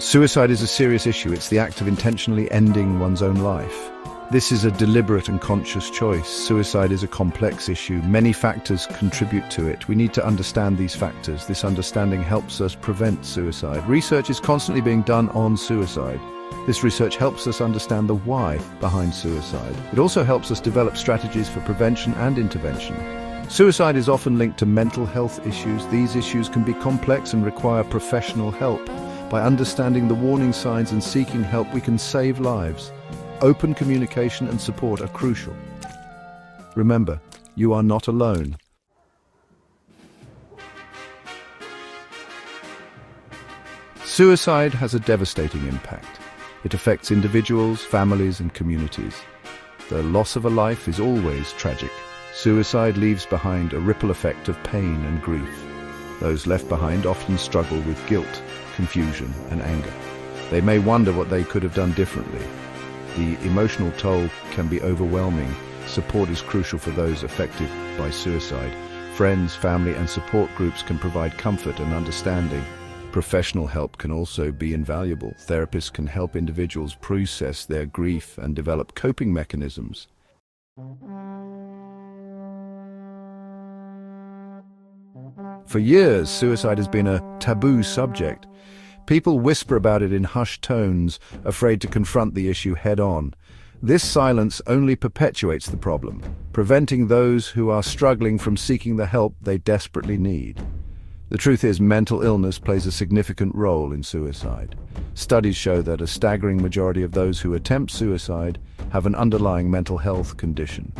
Suicide is a serious issue. It's the act of intentionally ending one's own life. This is a deliberate and conscious choice. Suicide is a complex issue. Many factors contribute to it. We need to understand these factors. This understanding helps us prevent suicide. Research is constantly being done on suicide. This research helps us understand the why behind suicide. It also helps us develop strategies for prevention and intervention. Suicide is often linked to mental health issues. These issues can be complex and require professional help. By understanding the warning signs and seeking help, we can save lives. Open communication and support are crucial. Remember, you are not alone. Suicide has a devastating impact. It affects individuals, families, and communities. The loss of a life is always tragic. Suicide leaves behind a ripple effect of pain and grief. Those left behind often struggle with guilt, confusion, and anger. They may wonder what they could have done differently. The emotional toll can be overwhelming. Support is crucial for those affected by suicide. Friends, family, and support groups can provide comfort and understanding. Professional help can also be invaluable. Therapists can help individuals process their grief and develop coping mechanisms. For years, suicide has been a taboo subject. People whisper about it in hushed tones, afraid to confront the issue head-on. This silence only perpetuates the problem, preventing those who are struggling from seeking the help they desperately need. The truth is, mental illness plays a significant role in suicide. Studies show that a staggering majority of those who attempt suicide have an underlying mental health condition.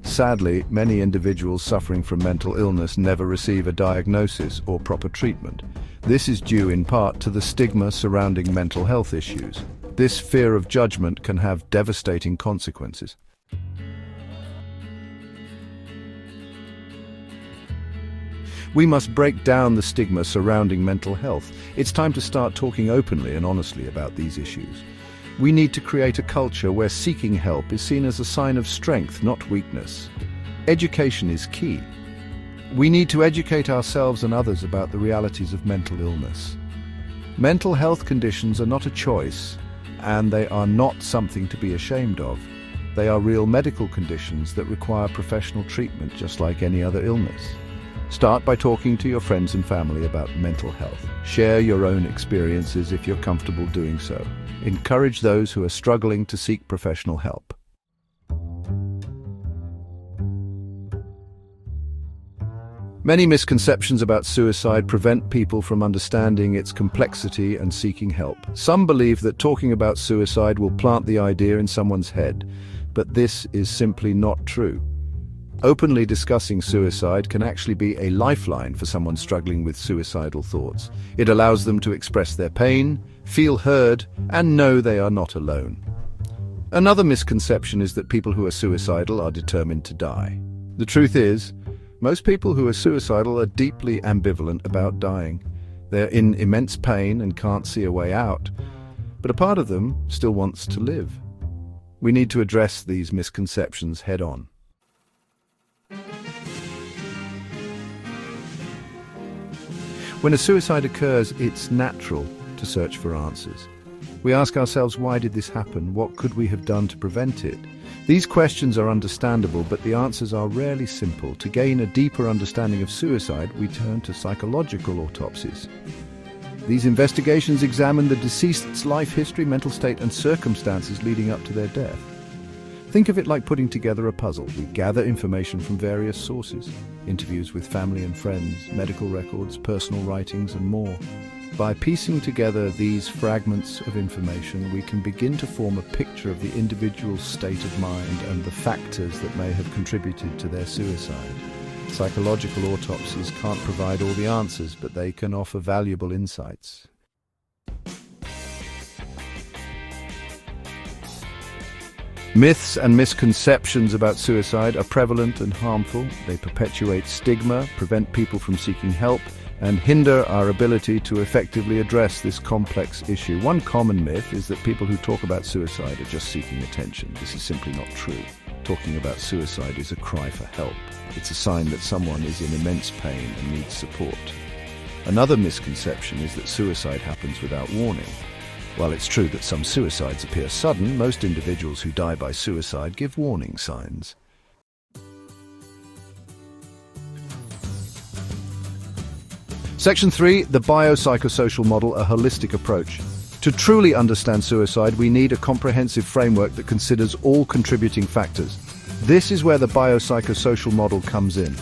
Sadly, many individuals suffering from mental illness never receive a diagnosis or proper treatment. This is due in part to the stigma surrounding mental health issues. This fear of judgment can have devastating consequences. We must break down the stigma surrounding mental health. It's time to start talking openly and honestly about these issues. We need to create a culture where seeking help is seen as a sign of strength, not weakness. Education is key. We need to educate ourselves and others about the realities of mental illness. Mental health conditions are not a choice, and they are not something to be ashamed of. They are real medical conditions that require professional treatment, just like any other illness. Start by talking to your friends and family about mental health. Share your own experiences if you're comfortable doing so. Encourage those who are struggling to seek professional help. Many misconceptions about suicide prevent people from understanding its complexity and seeking help. Some believe that talking about suicide will plant the idea in someone's head, but this is simply not true. Openly discussing suicide can actually be a lifeline for someone struggling with suicidal thoughts. It allows them to express their pain, feel heard, and know they are not alone. Another misconception is that people who are suicidal are determined to die. The truth is, most people who are suicidal are deeply ambivalent about dying. They're in immense pain and can't see a way out, but a part of them still wants to live. We need to address these misconceptions head-on. When a suicide occurs, it's natural to search for answers. We ask ourselves, why did this happen? What could we have done to prevent it? These questions are understandable, but the answers are rarely simple. To gain a deeper understanding of suicide, we turn to psychological autopsies. These investigations examine the deceased's life history, mental state, and circumstances leading up to their death. Think of it like putting together a puzzle. We gather information from various sources: interviews with family and friends, medical records, personal writings, and more. By piecing together these fragments of information, we can begin to form a picture of the individual's state of mind and the factors that may have contributed to their suicide. Psychological autopsies can't provide all the answers, but they can offer valuable insights. Myths and misconceptions about suicide are prevalent and harmful. They perpetuate stigma, prevent people from seeking help, and hinder our ability to effectively address this complex issue. One common myth is that people who talk about suicide are just seeking attention. This is simply not true. Talking about suicide is a cry for help. It's a sign that someone is in immense pain and needs support. Another misconception is that suicide happens without warning. While it's true that some suicides appear sudden, most individuals who die by suicide give warning signs. Section 3, the biopsychosocial model, a holistic approach. To truly understand suicide, we need a comprehensive framework that considers all contributing factors. This is where the biopsychosocial model comes in.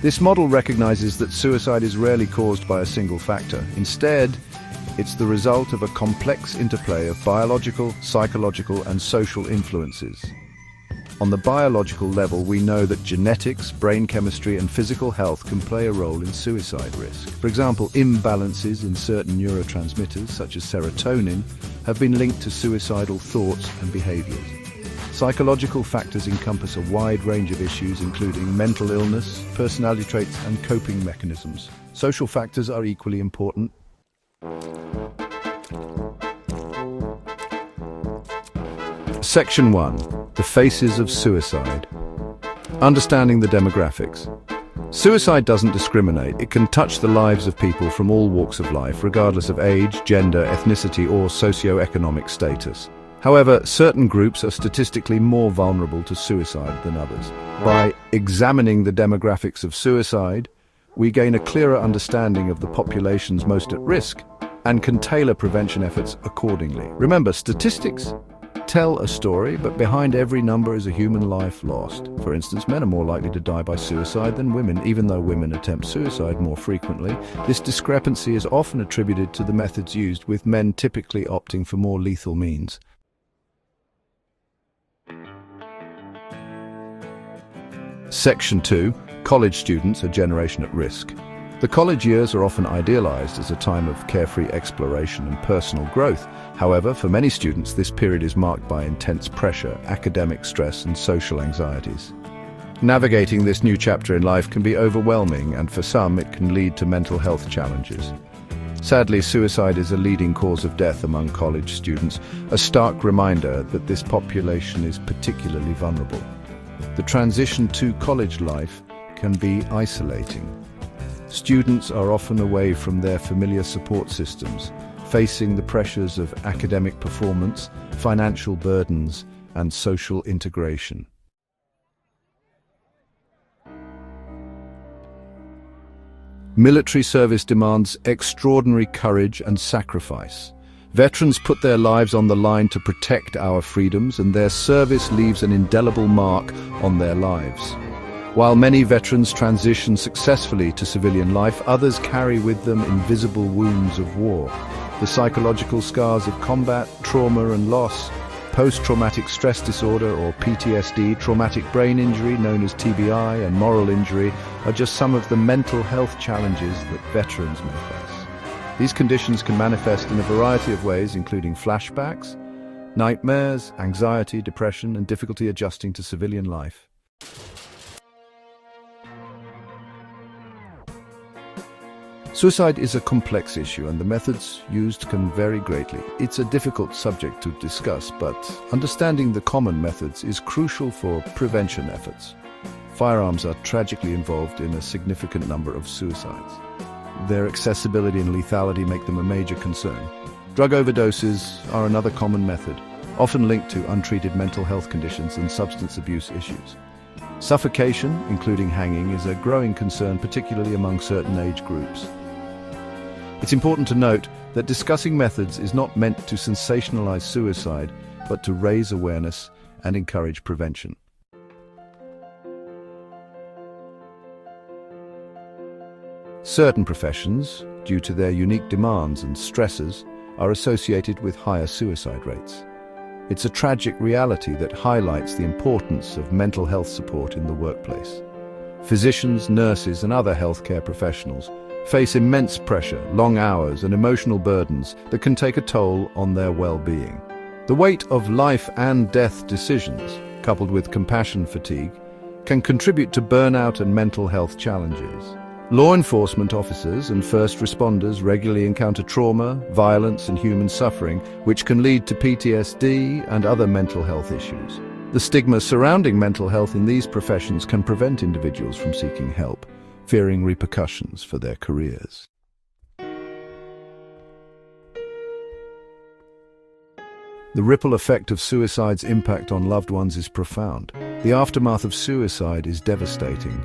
This model recognizes that suicide is rarely caused by a single factor. Instead, it's the result of a complex interplay of biological, psychological, and social influences. On the biological level, we know that genetics, brain chemistry, and physical health can play a role in suicide risk. For example, imbalances in certain neurotransmitters, such as serotonin, have been linked to suicidal thoughts and behaviors. Psychological factors encompass a wide range of issues, including mental illness, personality traits, and coping mechanisms. Social factors are equally important. Section 1. The Faces of Suicide. Understanding the demographics. Suicide doesn't discriminate. It can touch the lives of people from all walks of life, regardless of age, gender, ethnicity, or socio-economic status. However, certain groups are statistically more vulnerable to suicide than others. By examining the demographics of suicide, we gain a clearer understanding of the populations most at risk and can tailor prevention efforts accordingly. Remember, statistics tell a story, but behind every number is a human life lost. For instance, men are more likely to die by suicide than women, even though women attempt suicide more frequently. This discrepancy is often attributed to the methods used, with men typically opting for more lethal means. Section 2. College students, a generation at risk. The college years are often idealized as a time of carefree exploration and personal growth. However, for many students, this period is marked by intense pressure, academic stress, and social anxieties. Navigating this new chapter in life can be overwhelming, and for some, it can lead to mental health challenges. Sadly, suicide is a leading cause of death among college students, a stark reminder that this population is particularly vulnerable. The transition to college life can be isolating. Students are often away from their familiar support systems, facing the pressures of academic performance, financial burdens, and social integration. Military service demands extraordinary courage and sacrifice. Veterans put their lives on the line to protect our freedoms, and their service leaves an indelible mark on their lives. While many veterans transition successfully to civilian life, others carry with them invisible wounds of war. The psychological scars of combat, trauma and loss, post-traumatic stress disorder or PTSD, traumatic brain injury known as TBI, and moral injury are just some of the mental health challenges that veterans may face. These conditions can manifest in a variety of ways, including flashbacks, nightmares, anxiety, depression, and difficulty adjusting to civilian life. Suicide is a complex issue, and the methods used can vary greatly. It's a difficult subject to discuss, but understanding the common methods is crucial for prevention efforts. Firearms are tragically involved in a significant number of suicides. Their accessibility and lethality make them a major concern. Drug overdoses are another common method, often linked to untreated mental health conditions and substance abuse issues. Suffocation, including hanging, is a growing concern, particularly among certain age groups. It's important to note that discussing methods is not meant to sensationalize suicide, but to raise awareness and encourage prevention. Certain professions, due to their unique demands and stresses, are associated with higher suicide rates. It's a tragic reality that highlights the importance of mental health support in the workplace. Physicians, nurses, and other healthcare professionals face immense pressure, long hours, and emotional burdens that can take a toll on their well-being. The weight of life and death decisions, coupled with compassion fatigue, can contribute to burnout and mental health challenges. Law enforcement officers and first responders regularly encounter trauma, violence, and human suffering, which can lead to PTSD and other mental health issues. The stigma surrounding mental health in these professions can prevent individuals from seeking help, fearing repercussions for their careers. The ripple effect of suicide's impact on loved ones is profound. The aftermath of suicide is devastating.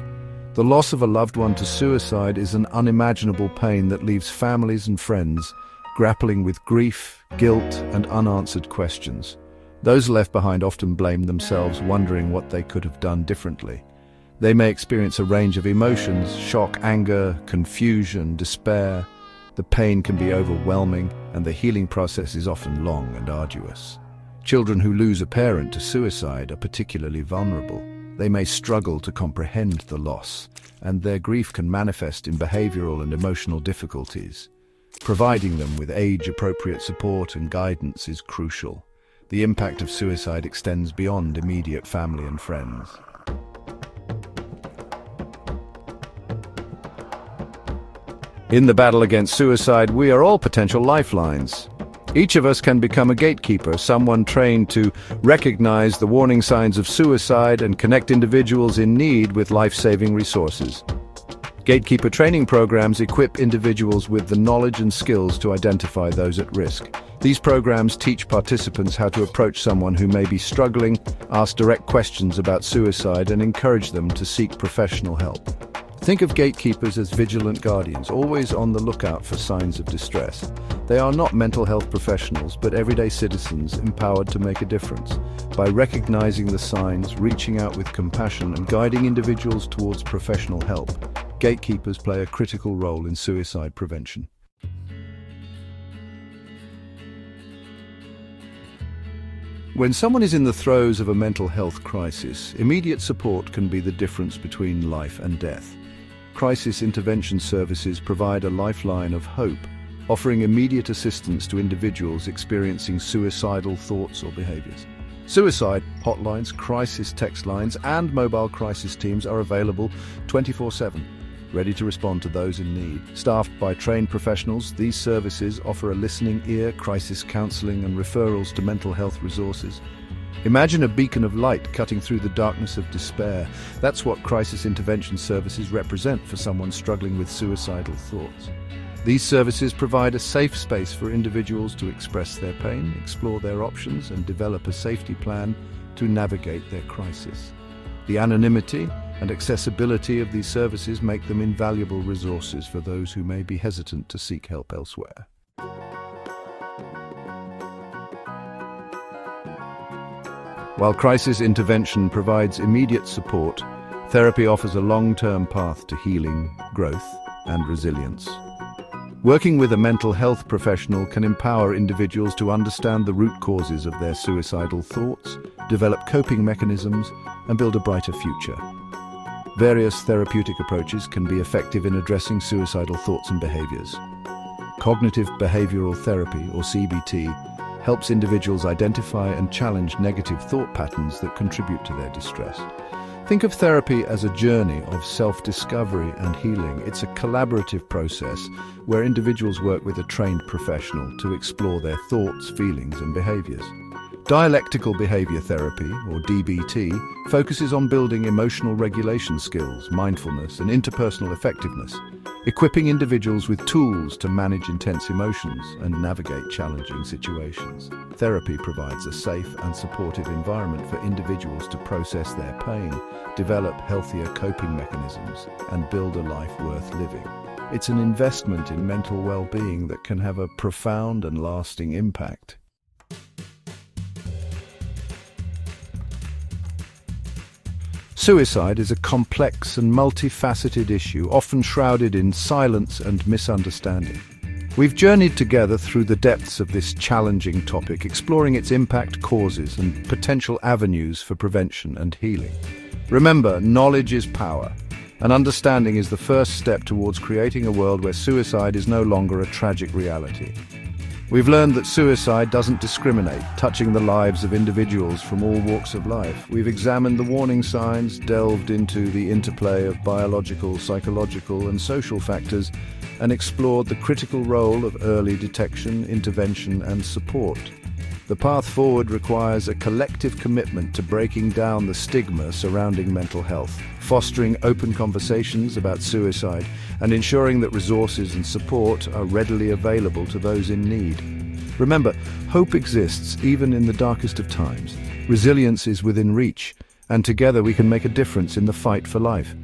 The loss of a loved one to suicide is an unimaginable pain that leaves families and friends grappling with grief, guilt, and unanswered questions. Those left behind often blame themselves, wondering what they could have done differently. They may experience a range of emotions: shock, anger, confusion, despair. The pain can be overwhelming, and the healing process is often long and arduous. Children who lose a parent to suicide are particularly vulnerable. They may struggle to comprehend the loss, and their grief can manifest in behavioral and emotional difficulties. Providing them with age-appropriate support and guidance is crucial. The impact of suicide extends beyond immediate family and friends. In the battle against suicide, we are all potential lifelines. Each of us can become a gatekeeper, someone trained to recognize the warning signs of suicide and connect individuals in need with life-saving resources. Gatekeeper training programs equip individuals with the knowledge and skills to identify those at risk. These programs teach participants how to approach someone who may be struggling, ask direct questions about suicide, and encourage them to seek professional help. Think of gatekeepers as vigilant guardians, always on the lookout for signs of distress. They are not mental health professionals, but everyday citizens empowered to make a difference. By recognizing the signs, reaching out with compassion, and guiding individuals towards professional help, gatekeepers play a critical role in suicide prevention. When someone is in the throes of a mental health crisis, immediate support can be the difference between life and death. Crisis intervention services provide a lifeline of hope, offering immediate assistance to individuals experiencing suicidal thoughts or behaviors. Suicide hotlines, crisis text lines, and mobile crisis teams are available 24/7, ready to respond to those in need. Staffed by trained professionals, these services offer a listening ear, crisis counseling, and referrals to mental health resources. Imagine a beacon of light cutting through the darkness of despair. That's what crisis intervention services represent for someone struggling with suicidal thoughts. These services provide a safe space for individuals to express their pain, explore their options, and develop a safety plan to navigate their crisis. The anonymity and accessibility of these services make them invaluable resources for those who may be hesitant to seek help elsewhere. While crisis intervention provides immediate support, therapy offers a long-term path to healing, growth, and resilience. Working with a mental health professional can empower individuals to understand the root causes of their suicidal thoughts, develop coping mechanisms, and build a brighter future. Various therapeutic approaches can be effective in addressing suicidal thoughts and behaviors. Cognitive behavioral therapy, or CBT, helps individuals identify and challenge negative thought patterns that contribute to their distress. Think of therapy as a journey of self-discovery and healing. It's a collaborative process where individuals work with a trained professional to explore their thoughts, feelings, and behaviors. Dialectical behavior therapy, or DBT, focuses on building emotional regulation skills, mindfulness, and interpersonal effectiveness, equipping individuals with tools to manage intense emotions and navigate challenging situations. Therapy provides a safe and supportive environment for individuals to process their pain, develop healthier coping mechanisms, and build a life worth living. It's an investment in mental well-being that can have a profound and lasting impact. Suicide is a complex and multifaceted issue, often shrouded in silence and misunderstanding. We've journeyed together through the depths of this challenging topic, exploring its impact, causes, and potential avenues for prevention and healing. Remember, knowledge is power, and understanding is the first step towards creating a world where suicide is no longer a tragic reality. We've learned that suicide doesn't discriminate, touching the lives of individuals from all walks of life. We've examined the warning signs, delved into the interplay of biological, psychological, and social factors, and explored the critical role of early detection, intervention, and support. The path forward requires a collective commitment to breaking down the stigma surrounding mental health, fostering open conversations about suicide, and ensuring that resources and support are readily available to those in need. Remember, hope exists even in the darkest of times. Resilience is within reach, and together we can make a difference in the fight for life.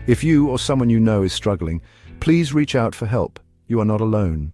If you or someone you know is struggling, please reach out for help. You are not alone.